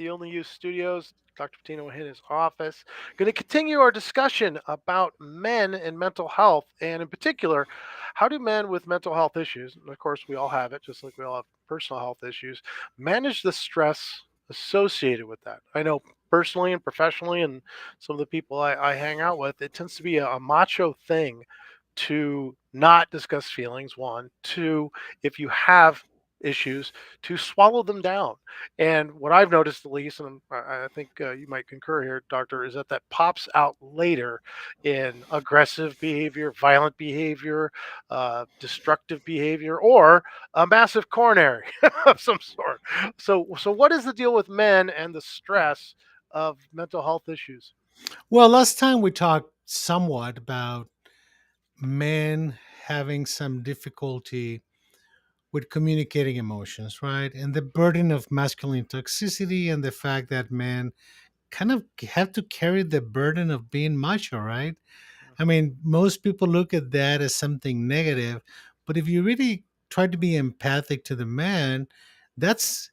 the Only Use Studios. Dr. Patino in his office. Going to continue our discussion about men and mental health, and in particular, how do men with mental health issues, and of course we all have it, just like we all have personal health issues, manage the stress associated with that? I know personally and professionally, and some of the people I hang out with, it tends to be a macho thing to not discuss feelings. One, two, if you have issues, to swallow them down. And what I've noticed, at least, and I think you might concur here, Doctor, is that that pops out later in aggressive behavior, violent behavior, destructive behavior, or a massive coronary of some sort. So what is the deal with men and the stress of mental health issues? Well, last time we talked somewhat about men having some difficulty with communicating emotions, right? And the burden of masculine toxicity and the fact that men kind of have to carry the burden of being macho, right? I Mhm. mean, most people look at that as something negative, but if you really try to be empathic to the man, that's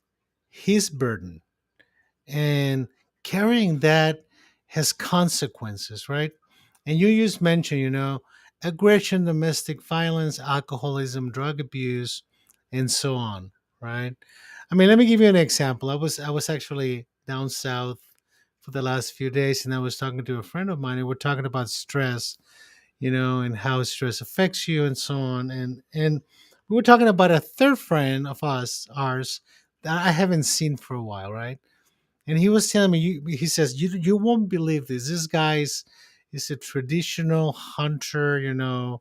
his burden. And carrying that has consequences, right? And you just mentioned, aggression, domestic violence, alcoholism, drug abuse, and so on, right? I mean, let me give you an example. I was actually down south for the last few days, and I was talking to a friend of mine, and we're talking about stress, and how stress affects you, and so on. And we were talking about a third friend of ours, that I haven't seen for a while, right? And he was telling me, he says, you won't believe this. This guy's is a traditional hunter,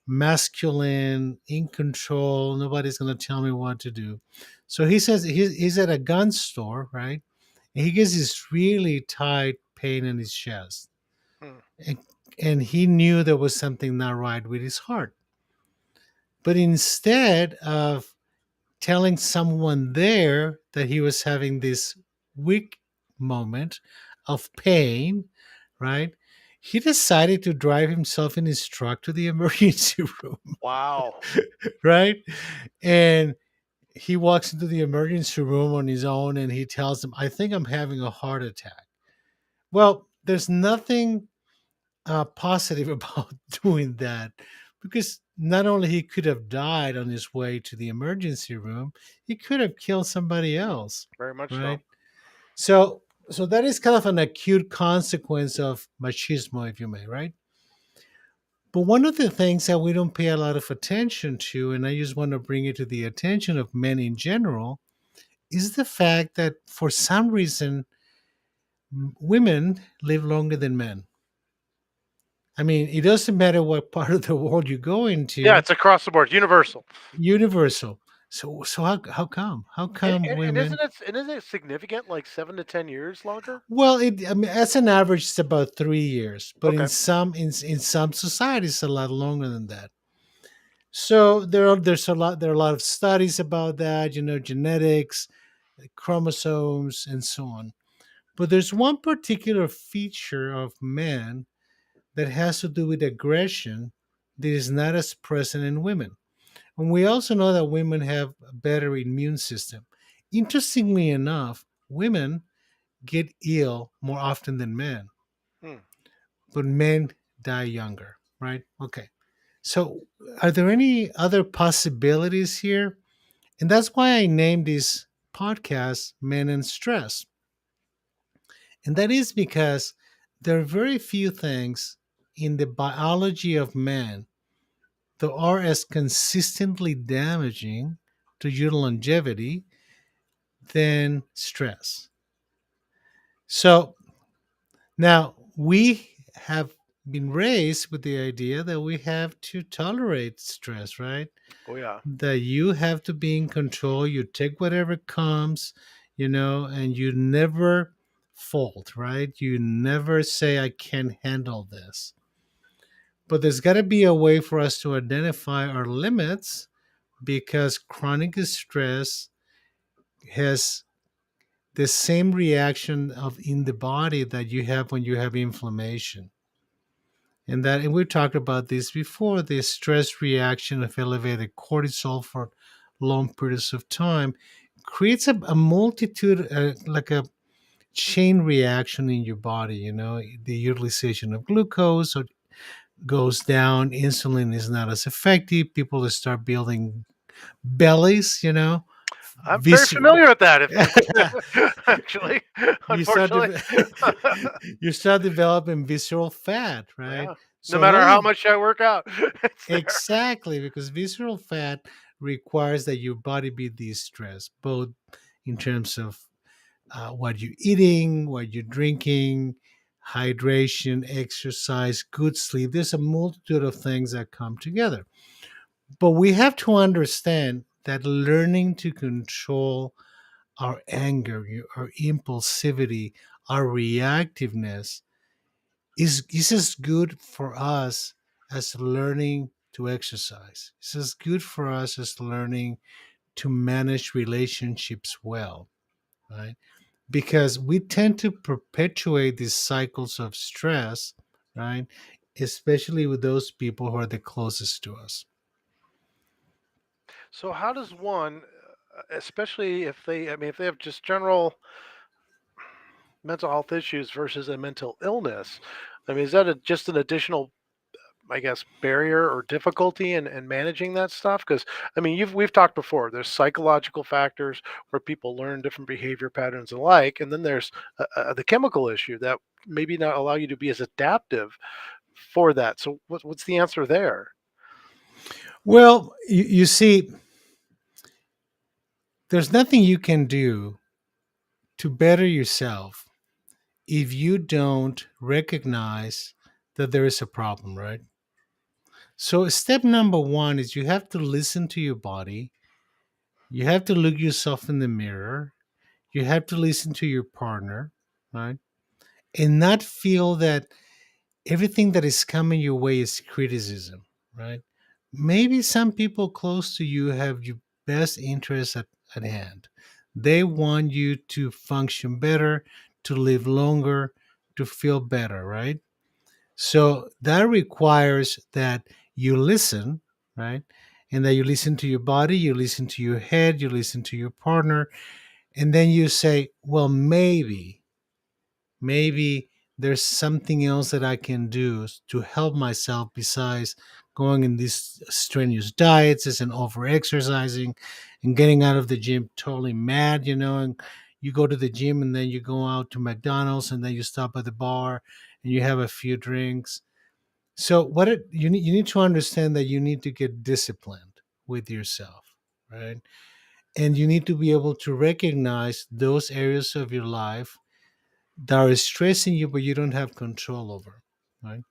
masculine, in control. Nobody's gonna tell me what to do. So he says he's at a gun store, right? And he gets this really tight pain in his chest, Hmm. and, and he knew there was something not right with his heart. But instead of telling someone there that he was having this weak moment of pain, right? He decided to drive himself in his truck to the emergency room, Wow. right? And he walks into the emergency room on his own and he tells them, I think I'm having a heart attack. Well, there's nothing positive about doing that, because not only he could have died on his way to the emergency room, he could have killed somebody else, Very much so. right? So that is kind of an acute consequence of machismo, if you may, right? But one of the things that we don't pay a lot of attention to, and I just want to bring it to the attention of men in general, is the fact that for some reason women live longer than men. I mean, it doesn't matter what part of the world you go Yeah, into, it's across the board, universal. universal. So how come? How And, come and, and women? isn't it significant, like 7 to 10 years longer? Well, I mean, as an average, it's about 3 years, but Okay, in some societies, a lot longer than that. So there are a lot of studies about that, genetics, chromosomes, and so on. But there's one particular feature of men that has to do with aggression that is not as present in women. And we also know that women have a better immune system. Interestingly enough, women get ill more often than men, hmm. but men die younger, right? Okay. So, are there any other possibilities here? And that's why I named this podcast Men and Stress. And that is because there are very few things in the biology of man that are as consistently damaging to your longevity than stress. So now we have been raised with the idea that we have to tolerate stress, right? Oh yeah, That you have to be in control. You take whatever comes, and you never fault, right? You never say, I can't handle this. But there's got to be a way for us to identify our limits, because chronic stress has the same reaction of in the body that you have when you have inflammation. And we've talked about this before, the stress reaction of elevated cortisol for long periods of time creates a multitude, like chain reaction in your body. You know, the utilization of glucose goes down, insulin is not as effective, people start building bellies, you know, I'm very vis- familiar with that. Actually, you start unfortunately, you start developing visceral fat, right? yeah. No So matter that how is much I work out, it's there. exactly because visceral fat requires that your body be de-stressed, both in terms of what you're eating, what you're drinking, hydration, exercise, good sleep. There's a multitude of things that come together. But we have to understand that learning to control our anger, our impulsivity, our reactiveness is as good for us as learning to exercise. It's as good for us as learning to manage relationships well, right? Because we tend to perpetuate these cycles of stress, right? Especially with those people who are the closest to us. So, how does one, especially if they, I mean, if they have just general mental health issues versus a mental illness, I mean, is that just an additional, I guess, barrier or difficulty in managing that stuff? Because I mean, we've talked before. There's psychological factors where people learn different behavior patterns alike, and then there's the chemical issue that maybe not allow you to be as adaptive for that. So, what's the answer there? Well, you see, there's nothing you can do to better yourself if you don't recognize that there is a problem, right? So, step number one is you have to listen to your body. You have to look yourself in the mirror. You have to listen to your partner, right? And not feel that everything that is coming your way is criticism, right? Maybe some people close to you have your best interests at hand. They want you to function better, to live longer, to feel better, right? So that requires that you listen, right? And that you listen to your body, you listen to your head, you listen to your partner, and then you say, well, maybe there's something else that I can do to help myself besides going in these strenuous diets and over exercising and getting out of the gym totally mad, you know, and you go to the gym and then you go out to McDonald's and then you stop at the bar and you have a few drinks. So you need to understand that you need to get disciplined with yourself, right? And you need to be able to recognize those areas of your life that are stressing you but you don't have control over, right?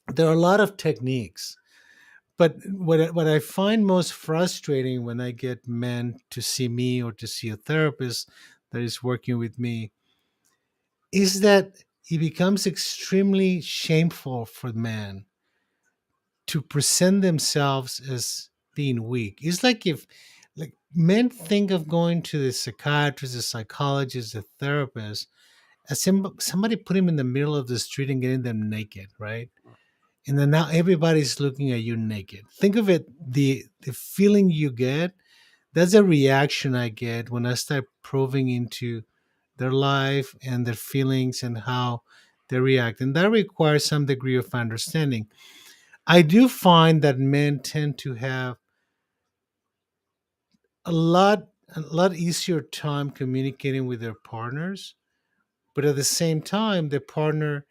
There are a lot of techniques, but what I find most frustrating when I get men to see me or to see a therapist that is working with me is that it becomes extremely shameful for men to present themselves as being weak. It's like if like men think of going to the psychiatrist, the psychologist, the therapist as somebody put him in the middle of the street and getting them naked, right? And then now everybody's looking at you naked. Think of it, the feeling you get, that's a reaction I get when I start probing into their life and their feelings and how they react. And that requires some degree of understanding. I do find that men tend to have a lot easier time communicating with their partners, but at the same time, the partner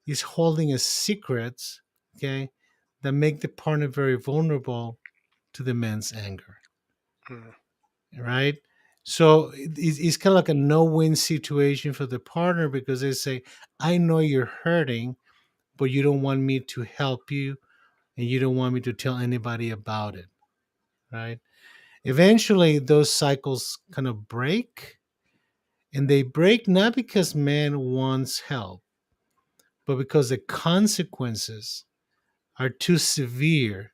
is holding a secrets, okay, that make the partner very vulnerable to the man's anger, Hmm. right? So it's kind of like a no-win situation for the partner because they say, "I know you're hurting, but you don't want me to help you, and you don't want me to tell anybody about it," right? Eventually, those cycles kind of break, and they break not because man wants help, but because the consequences are too severe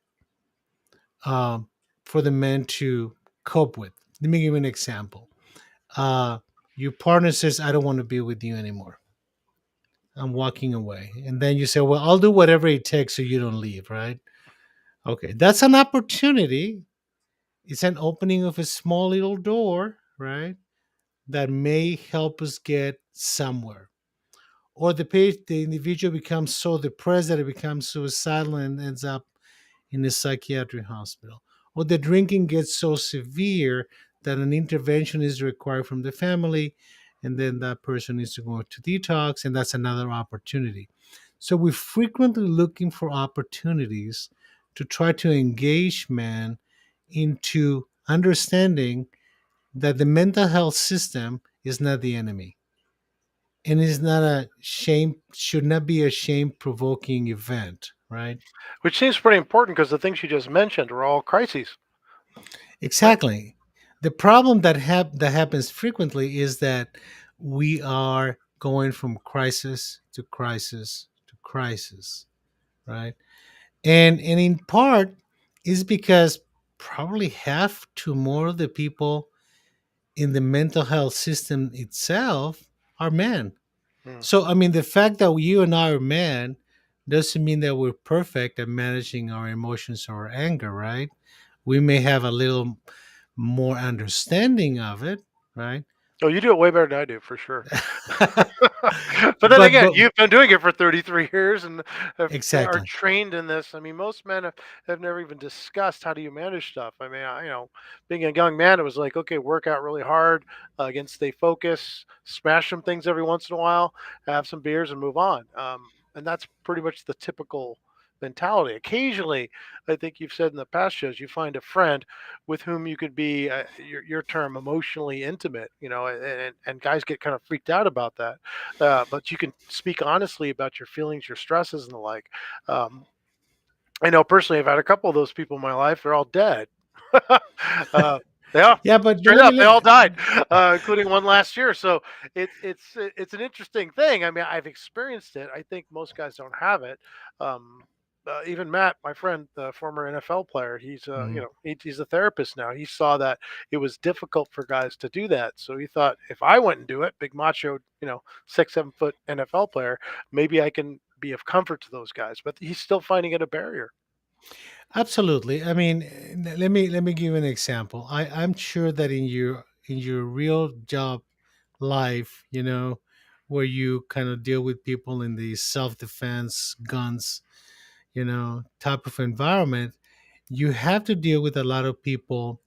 um, for the man to cope with. Let me give you an example. Uh, your partner says, I don't want to be with you anymore. I'm walking away. And then you say, well, I'll do whatever it takes so you don't leave, right? Okay, that's an opportunity. It's an opening of a small little door, right? That may help us get somewhere, or the individual becomes so depressed that it becomes suicidal and ends up in a psychiatric hospital, or the drinking gets so severe that an intervention is required from the family, and then that person needs to go to detox, and that's another opportunity. So we're frequently looking for opportunities to try to engage man into understanding that the mental health system is not the enemy, and is not a shame, should not be a shame provoking event, right? Which seems pretty important because the things you just mentioned are all crises, right? Exactly. The problem that happens frequently is that we are going from crisis to crisis to crisis, right? And in part is because probably half to more of the people in the mental health system itself are men. Mm. So I mean, the fact that you and I are men doesn't mean that we're perfect at managing our emotions or anger, right? We may have a little more understanding of it, right? Oh, you do it way better than I do, for sure. But then but again, but you've been doing it for 33 years and are exactly. trained in this. I mean, most men have never even discussed how do you manage stuff. I mean, being a young man, it was like, okay, work out really hard, again, stay focused, smash some things every once in a while, have some beers, and move on. And that's pretty much the typical mentality. Occasionally, I think you've said in the past shows, you find a friend with whom you could be, your term, emotionally intimate, and guys get kind of freaked out about that. But you can speak honestly about your feelings, your stresses, and the like. Um, I know personally, I've had a couple of those people in my life. They're all dead. uh, yeah, Yeah, but straight let me up, they all let, died, including one last year. So it's an interesting thing. I mean, I've experienced it. I think most guys don't have it. Um, even Matt, my friend, the former NFL player, Mhm. he's a therapist now. He saw that it was difficult for guys to do that, so he thought if I went and do it, big macho, 6, 7 foot NFL player, maybe I can be of comfort to those guys. But he's still finding it a barrier. Absolutely. I mean, let me give you an example. I'm sure that in your real job life, where you kind of deal with people in the self defense, guns, type of environment, you have to deal with a lot of people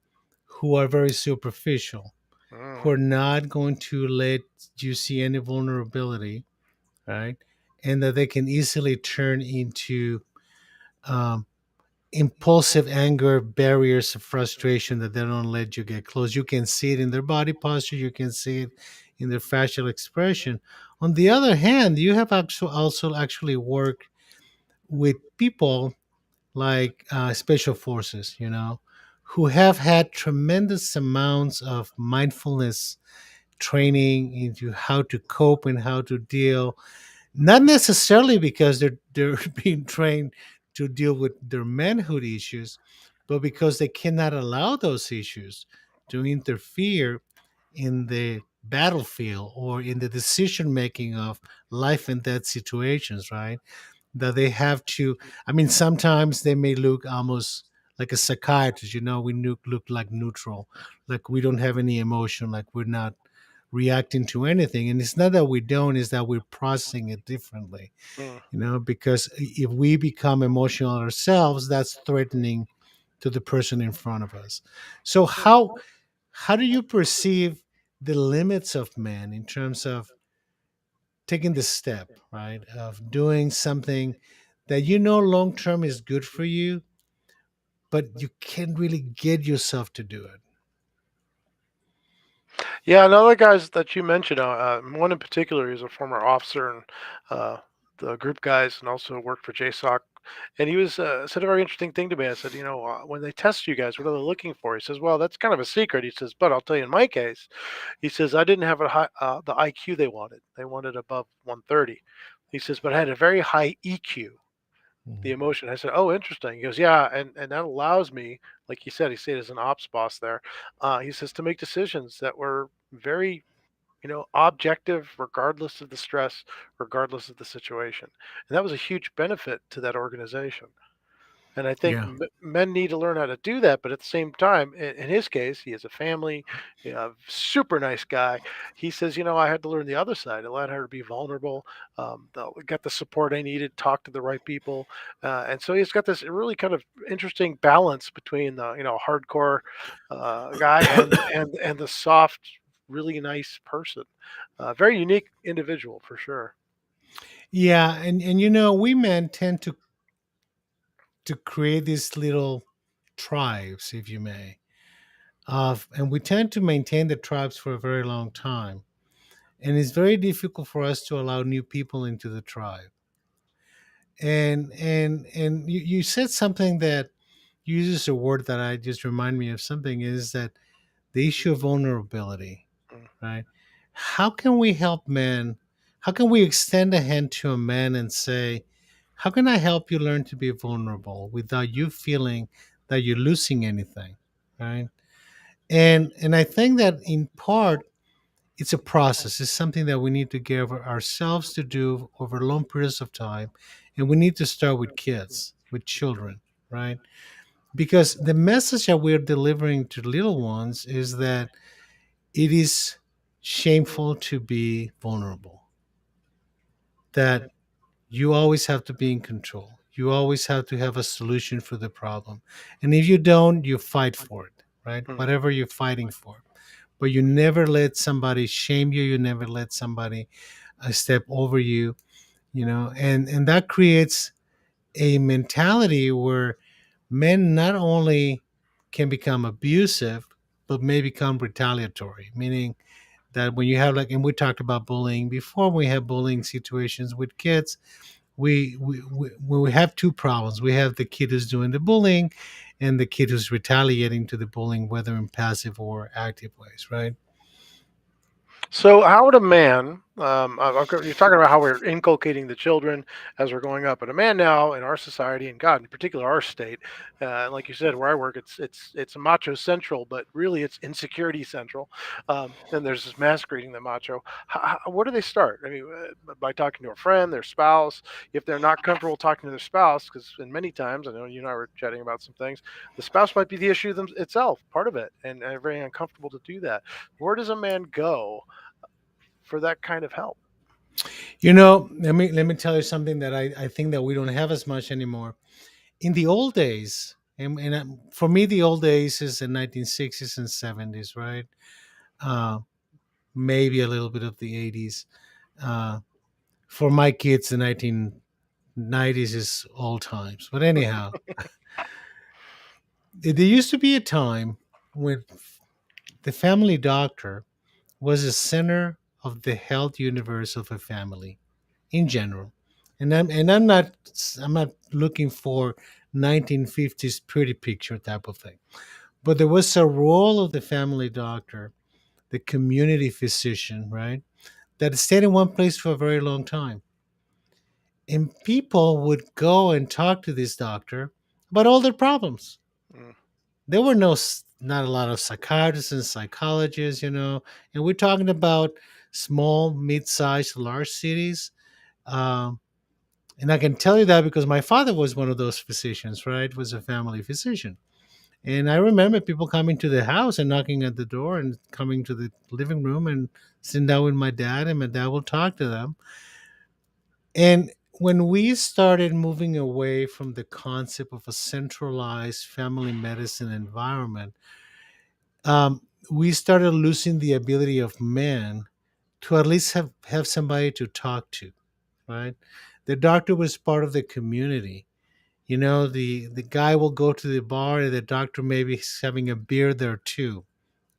who are very superficial, who Mm. are not going to let you see any vulnerability, right? And that they can easily turn into um, impulsive anger, barriers of frustration that they don't let you get close. You can see it in their body posture, you can see it in their facial expression. On the other hand, you have also actually worked with people like special forces, who have had tremendous amounts of mindfulness training into how to cope and how to deal, not necessarily because they're being trained to deal with their manhood issues, but because they cannot allow those issues to interfere in the battlefield or in the decision making of life and death situations, right? That they have to, I mean, sometimes they may look almost like a psychiatrist, look like neutral, like we don't have any emotion, like we're not reacting to anything. And it's not that we don't, it's that we're processing it differently, Mm. because if we become emotional ourselves, that's threatening to the person in front of us. So how do you perceive the limits of man in terms of taking the step, right, of doing something that long term is good for you, but you can't really get yourself to do it? Yeah, another guys that you mentioned, one in particular, he's a former officer and uh, the group guys, and also worked for JSOC. And he was said a very interesting thing to me. I said, when they test you guys, what are they looking for? He says, well, that's kind of a secret. He says, but I'll tell you, in my case, he says I didn't have the IQ they wanted. They wanted above 130. He says, but I had a very high EQ, the Mhm. emotion. I said, "Oh, interesting." He goes, "Yeah, and that allows me, like he said, as an ops boss there. He says to make decisions that were very, objective, regardless of the stress, regardless of the situation, and that was a huge benefit to that organization." And I think Yeah. men need to learn how to do that. But at the same time, in his case, he has a family, super nice guy. He says, I had to learn the other side. I learned how to be vulnerable, get the support I needed, talk to the right people. And so he's got this really kind of interesting balance between the, hardcore guy and the soft, really nice person. Very unique individual for sure. Yeah, and we men tend to create these little tribes, if you may, and we tend to maintain the tribes for a very long time. And it's very difficult for us to allow new people into the tribe. And you said something that uses a word that I just remind me of something is that the issue of vulnerability, Mm, right? How can we help men? How can we extend a hand to a man and say, how can I help you learn to be vulnerable without you feeling that you're losing anything, right? And I think that in part it's a process. It's something that we need to give ourselves to do over long periods of time, and we need to start with kids, with children, right? Because the message that we're delivering to little ones is that it is shameful to be vulnerable, that you always have to be in control. You always have to have a solution for the problem. And if you don't, you fight for it, right? mm. Whatever you're fighting for. But you never let somebody shame you. You never let somebody step over you, and that creates a mentality where men not only can become abusive, but may become retaliatory, meaning that when you have like, and we talked about bullying before, we have bullying situations with kids. We have two problems. We have the kid who's doing the bullying, and the kid who's retaliating to the bullying, whether in passive or active ways, right? So, how would a man? You're talking about how we're inculcating the children as we're growing up, but a man now in our society, and God, in particular, our state, like you said, where I work, it's macho central, but really it's insecurity central. And there's this masquerading the macho. Where do they start? I mean, by talking to a friend, their spouse. If they're not comfortable talking to their spouse, because in many times, I know you and I were chatting about some things, the spouse might be the issue itself, part of it, and very uncomfortable to do that. Where does a man go for that kind of help? Let me tell you something that I think that we don't have as much anymore. In the old days, and for me, the old days is the 1960s and 70s, right? Uh, Maybe a little bit of the 80s. Uh, for my kids, the 1990s is old times. But anyhow, there used to be a time when the family doctor was the center of the health universe of a family in general. And I'm not looking for 1950s pretty picture type of thing. But there was a role of the family doctor, the community physician, right? That stayed in one place for a very long time. And people would go and talk to this doctor about all their problems. Mm, There were not a lot of psychiatrists and psychologists, and we're talking about small, mid-sized, large cities. Um, and I can tell you that because my father was one of those physicians, right? Was a family physician. And I remember people coming to the house and knocking at the door and coming to the living room and sitting down with my dad, and my dad will talk to them. And when we started moving away from the concept of a centralized family medicine environment, we started losing the ability of men to at least have somebody to talk to, right? The doctor was part of the community. The guy will go to the bar and the doctor maybe is having a beer there too.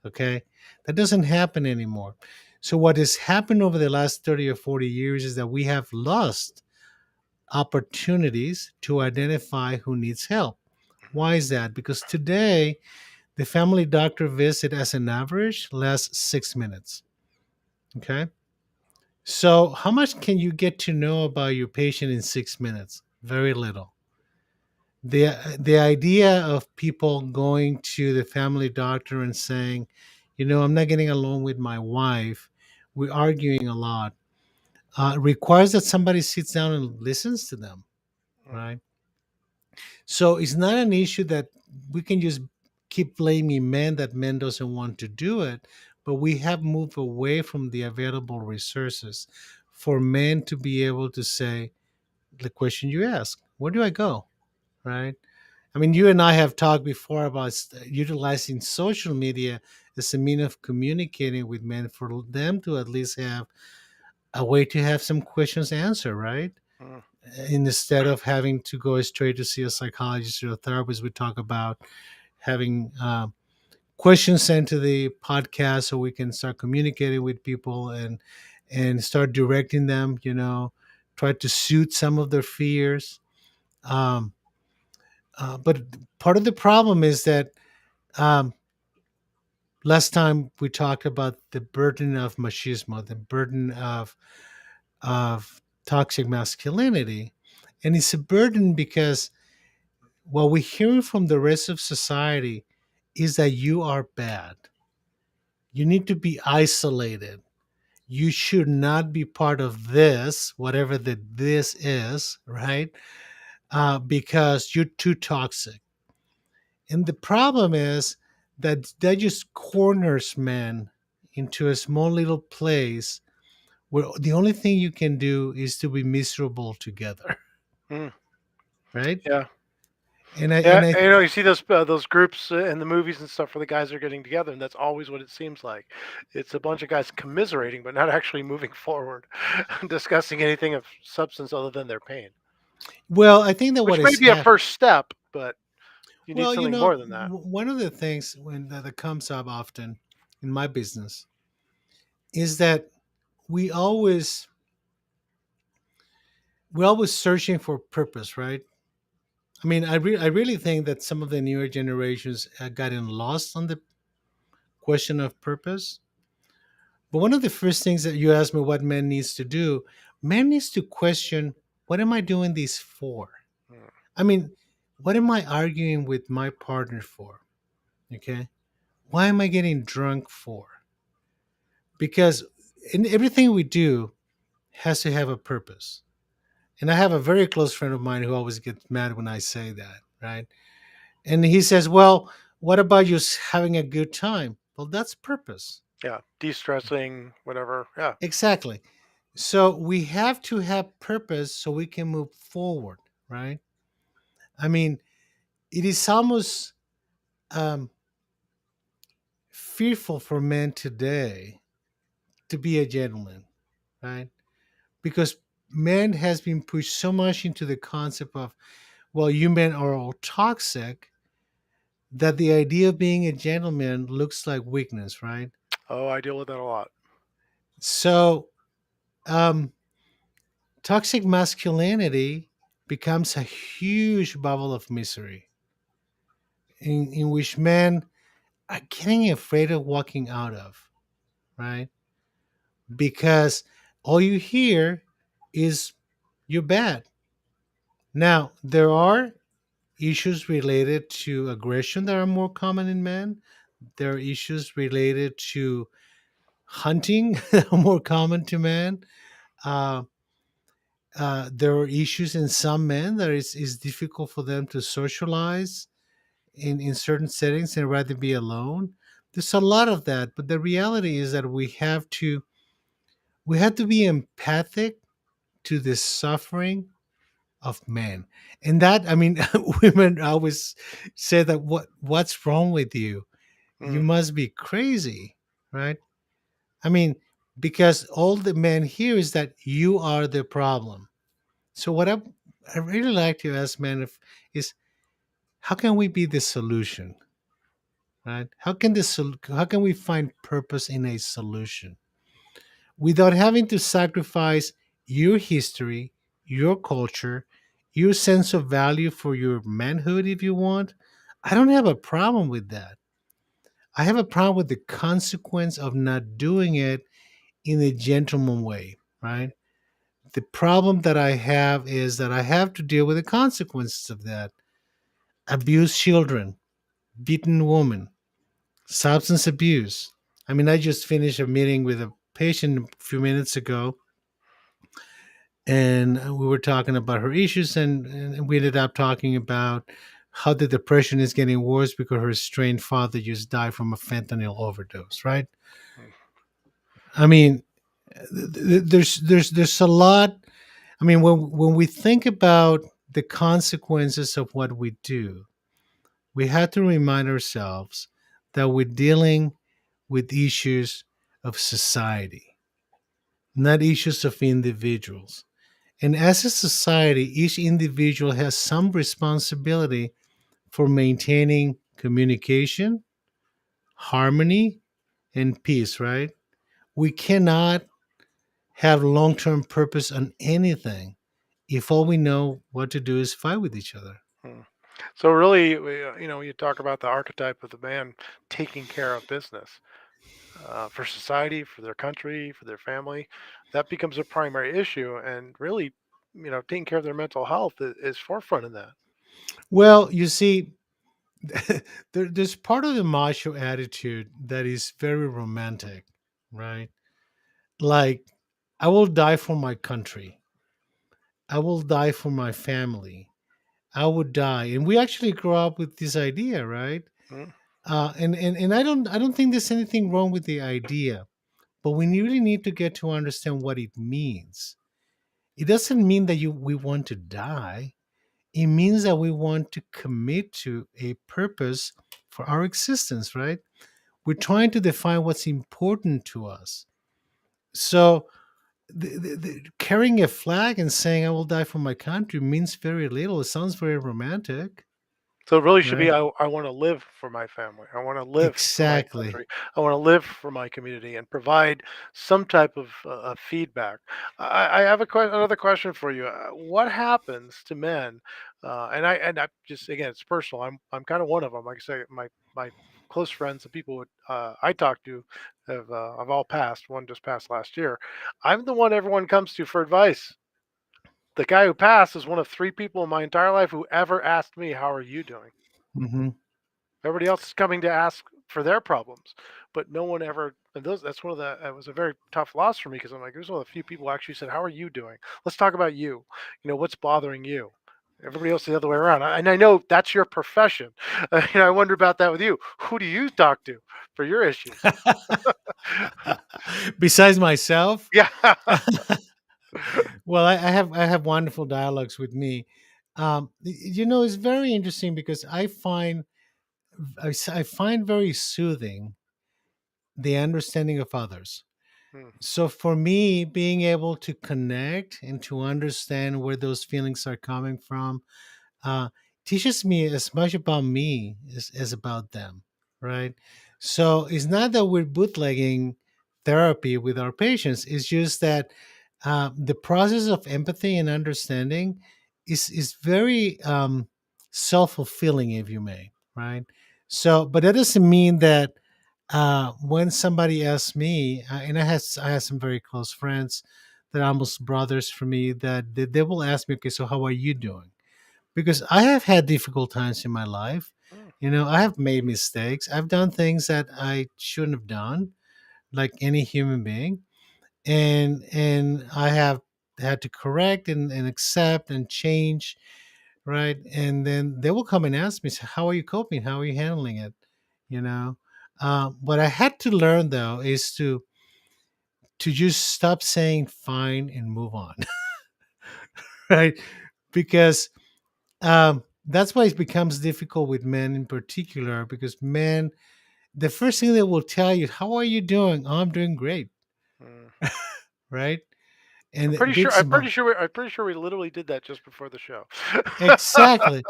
Okay. That doesn't happen anymore. So what has happened over the last 30 or 40 years is that we have lost opportunities to identify who needs help. Why is that? Because today the family doctor visit as an average lasts 6 minutes. Okay. So how much can you get to know about your patient in 6 minutes? Very little. The idea of people going to the family doctor and saying, I'm not getting along with my wife, we're arguing a lot, requires that somebody sits down and listens to them, mm. right? So it's not an issue that we can just keep blaming men that men doesn't want to do it, but we have moved away from the available resources for men to be able to say the question you ask, where do I go? Right? I mean, you and I have talked before about utilizing social media as a means of communicating with men for them to at least have a way to have some questions answered, right? Mm. Instead of having to go straight to see a psychologist or a therapist, we talk about having questions sent to the podcast so we can start communicating with people and start directing them. Try to suit some of their fears. Um, but part of the problem is that um, last time we talked about the burden of machismo, the burden of toxic masculinity, and it's a burden because what we're hearing from the rest of society is that you are bad. You need to be isolated. You should not be part of this, whatever the this is, right? Because you're too toxic. And the problem is that that just corners men into a small little place where the only thing you can do is to be miserable together, Mm. right? Yeah. And I Yeah, and I and, you see those groups in the movies and stuff where the guys are getting together, and that's always what it seems like. It's a bunch of guys commiserating, but not actually moving forward, discussing anything of substance other than their pain, well, I think that what which may is be a happening. first step, but you need Well, something more than that. one of the things that comes up often in my business is that we always we're always searching for purpose, right? I mean, I really think that some of the newer generations have gotten lost on the question of purpose. But one of the first things that you asked me what man needs to do, man needs to question, what am I doing this for? Mm. I mean, what am I arguing with my partner for? Okay. Why am I getting drunk for? Because in everything we do has to have a purpose. And I have a very close friend of mine who always gets mad when I say that, right? And he says, well, what about just having a good time? Well, that's purpose. Yeah, de-stressing, whatever. Yeah. Exactly. So we have to have purpose so we can move forward, right? I mean, it is almost um, fearful for men today to be a gentleman, right? Because men has been pushed so much into the concept of, well, you men are all toxic, that the idea of being a gentleman looks like weakness, right? Oh, I deal with that a lot. So um, toxic masculinity becomes a huge bubble of misery in which men are getting afraid of walking out of, right? Because all you hear is you're bad. Now, there are issues related to aggression that are more common in men. There are issues related to hunting that are more common to men. Uh, there are issues in some men that is difficult for them to socialize in certain settings and rather be alone. There's a lot of that, but the reality is that we have to be empathic to the suffering of men. And that, I mean, women always say that what's wrong with you? You Mm. must be crazy, right? I mean, because all the men hear is that you are the problem. So what I really like to ask men if, is how can we be the solution, right? How can we find purpose in a solution without having to sacrifice your history, your culture, your sense of value for your manhood if you want? I don't have a problem with that. I have a problem with the consequence of not doing it in a gentleman way, right? The problem that I have is that I have to deal with the consequences of that. Abused children, beaten woman, substance abuse. I mean, I just finished a meeting with a patient a few minutes ago, and we were talking about her issues, and we ended up talking about how the depression is getting worse because her estranged father just died from a fentanyl overdose, right? Mm. I mean, there's a lot. I mean, when we think about the consequences of what we do, we have to remind ourselves that we're dealing with issues of society, not issues of individuals. And as a society, each individual has some responsibility for maintaining communication, harmony, and peace, right? We cannot have long term purpose on anything if all we know what to do is fight with each other. Mm. So really, you talk about the archetype of the man taking care of business for society, for their country, for their family. That becomes a primary issue, and really, taking care of their mental health is forefront in that. Well, you see, there's part of the macho attitude that is very romantic, right? Like, I will die for my country. I will die for my family. I would die. And we actually grow up with this idea, right? Mm. And I don't think there's anything wrong with the idea, but we really need to get to understand what it means. It doesn't mean that you we want to die. It means that we want to commit to a purpose for our existence, right? We're trying to define what's important to us. So carrying a flag and saying "I will die for my country" means very little. It sounds very romantic, So it really should be right? I want to live for my family. I want to live for my Exactly. country. I want to live for my community and provide some type of feedback. I have another question for you. What happens to men? And I just again, it's personal. I'm kind of one of them. Like I say, my close friends, the people I talk to, have all passed. One just passed last year. I'm the one everyone comes to for advice. The guy who passed is one of three people in my entire life who ever asked me, "How are you doing?" Hmm. Everybody else is coming to ask for their problems, but no one ever. And that's one of the. It was a very tough loss for me because I'm like, there's one of the few people who actually said, "How are you doing? Let's talk about you. What's bothering you." Everybody else the other way around. And I know that's your profession. I wonder about that with you. Who do you talk to for your issues? Besides myself, Yeah. well, I have wonderful dialogues with me. It's very interesting because I find very soothing the understanding of others. Hmm. So for me, being able to connect and to understand where those feelings are coming from uh, teaches me as much about me as about them, right? So it's not that we're bootlegging therapy with our patients. It's just that the process of empathy and understanding is very self-fulfilling, if you may, right? So, but that doesn't mean that when somebody asks me, and I have some very close friends that are almost brothers for me, that they will ask me, okay, so how are you doing? Because I have had difficult times in my life. Hmm. I have made mistakes. I've done things that I shouldn't have done, like any human being, and I have had to correct and accept and change, right? And then they will come and ask me, "So how are you coping? How are you handling it?" You know. What I had to learn though is to just stop saying fine and move on, right? Because that's why it becomes difficult with men in particular, because men, the first thing they will tell you, how are you doing? Oh, I'm doing great, Hmm. right? I'm And a pretty big sure. I'm smile. pretty sure. I'm pretty sure we literally did that just before the show. Exactly.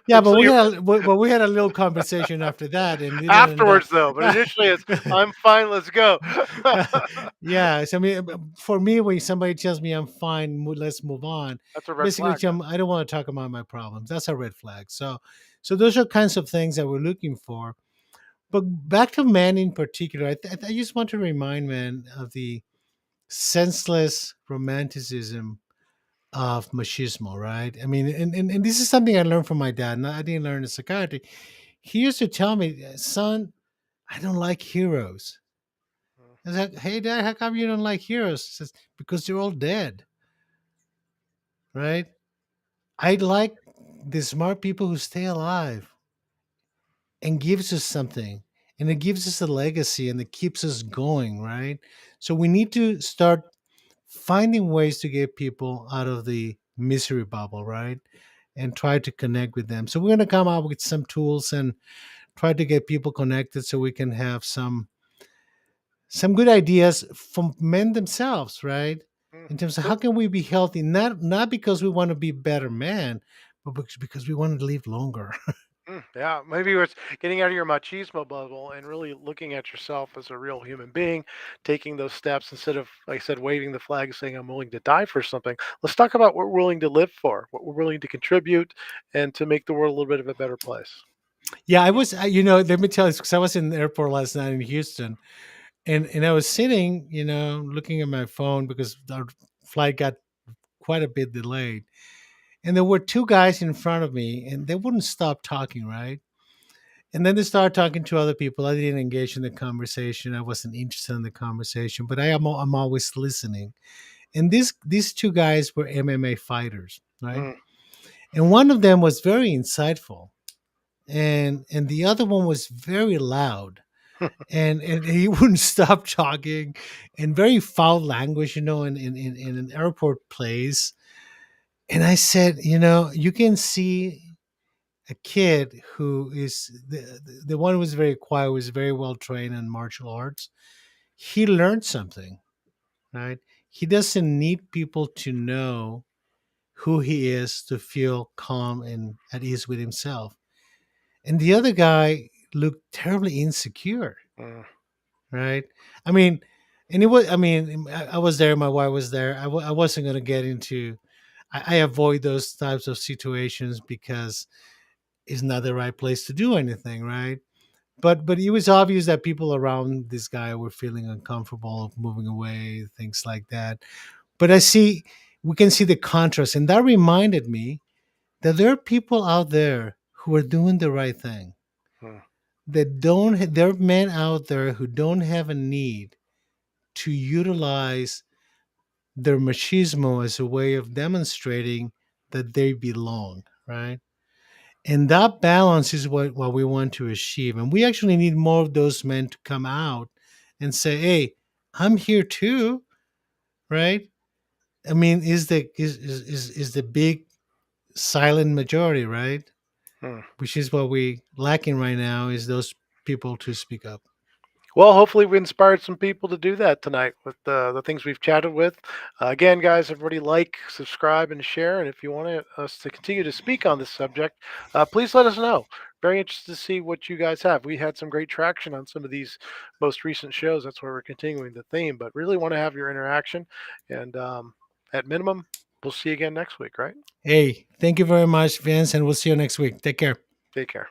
Yeah, And but so you're we had a little conversation after that, and it didn't end up. afterwards, though. But initially, it's I'm fine. Let's go. Yeah, so I mean, for me, when somebody tells me I'm fine, let's move on. That's a red Basically, flag, then. I don't want to talk about my problems. That's a red flag. So those are kinds of things that we're looking for. But back to men in particular, I just want to remind men of the senseless romanticism of machismo, right? I mean, and this is something I learned from my dad. And I didn't learn in psychiatry. He used to tell me, son, I don't like heroes. Mm. I was like, hey, dad, how come you don't like heroes? He says, because they're all dead. right? I like the smart people who stay alive and gives us something, and it gives us a legacy and it keeps us going, right? So we need to start finding ways to get people out of the misery bubble, right? And try to connect with them. So we're going to come up with some tools and try to get people connected so we can have some good ideas from men themselves, right? Mm. In terms of how So, can we be healthy, not because we want to be better men, but because we want to live longer. yeah, maybe it's getting out of your machismo bubble and really looking at yourself as a real human being, taking those steps instead of, like I said, waving the flag saying, I'm willing to die for something. Let's talk about what we're willing to live for, what we're willing to contribute, and to make the world a little bit of a better place. Yeah, let me tell you, because I was in the airport last night in Houston, and I was sitting, looking at my phone because our flight got quite a bit delayed. And there were two guys in front of me, and they wouldn't stop talking, right? And then they started talking to other people. I didn't engage in the conversation. I wasn't interested in the conversation, but I'm always listening. And these two guys were MMA fighters, right? Mm. And one of them was very insightful, and the other one was very loud, and he wouldn't stop talking, and very foul language, in an airport place. And I said, you can see a kid who is the one who was very quiet, was very well trained in martial arts. He learned something, right? He doesn't need people to know who he is to feel calm and at ease with himself. And the other guy looked terribly insecure, Mm. right? I mean, and it was, I mean, I was there, my wife was there. I wasn't going to get into, I avoid those types of situations because it's not the right place to do anything, right? But it was obvious that people around this guy were feeling uncomfortable, moving away, things like that. But we can see the contrast, and that reminded me that there are people out there who are doing the right thing. Mm. There are men out there who don't have a need to utilize their machismo as a way of demonstrating that they belong, right? And that balance is what we want to achieve. And we actually need more of those men to come out and say, hey, I'm here too, right? I mean, is the big silent majority, right? Mm. Which is what we lacking right now, is those people to speak up. Well, hopefully we inspired some people to do that tonight with the things we've chatted with. Again, guys, everybody like, subscribe, and share. And if you want us to continue to speak on this subject, please let us know. Very interested to see what you guys have. We had some great traction on some of these most recent shows. That's why we're continuing the theme. But really want to have your interaction. And at minimum, we'll see you again next week, right? Hey, thank you very much, Vince, and we'll see you next week. Take care. Take care.